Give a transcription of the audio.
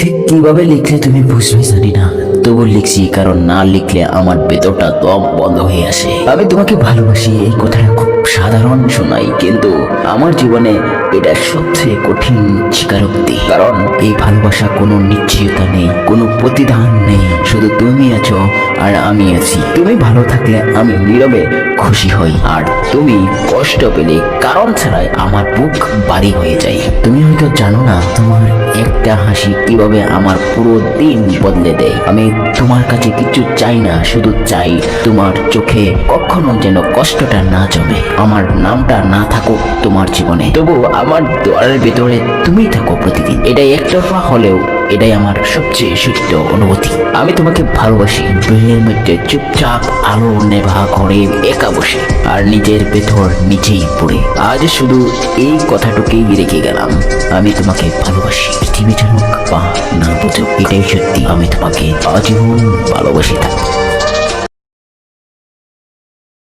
ঠিক কিভাবে লিখলে তুমি বুঝবে জানি না, তবু লিখছি, কারণ না লিখলে আমার ভেতরটা দম বন্ধ হয়ে আসে। আমি তোমাকে ভালোবাসি এই কথাটা খুব সাধারণ শোনাই, কিন্তু আমার জীবনে এটা সবচেয়ে কঠিন স্বীকারোক্তি। কারণ এই ভালোবাসা কোনো নিশ্চয়তা নেই, কোনো প্রতিদান নেই, শুধু তুমি আছো আর আমি আছি। তুমি ভালো থাকলে আমি নীরবে খুশি হই, আর তুমি কষ্ট পেলে কারণ ছাড়াই আমার বুক ভারী হয়ে যায়। তুমি হয়তো জানো না তোমার একটা হাসি কিভাবে আমার পুরো দিন বদলে দেয়। আমি তোমার কাছে কিছু চাই না, শুধু চাই তোমার চোখে কখনো যেন কষ্টটা না জমে, আমার নামটা না থাকুক তোমার জীবনে, তবু আমার দোয়ারের ভেতরে তুমি থাকো প্রতিদিন। এটাই একতরফা হলেও এটাই আমার সবচেয়ে সত্য অনুভূতি। আমি তোমাকে ভালোবাসি, বিলের মধ্যে চুপচাপ আলো নেভা ঘরে একা বসে, আর নিজের ভেতর নিজেই পড়ে। আজ শুধু এই কথাটুকুই রেখে গেলাম, আমি তোমাকে ভালোবাসি। পৃথিবী জানুক বা না বুঝুক, এটাই সত্যি, আমি তোমাকে আজীবন ভালোবাসি থাকবো।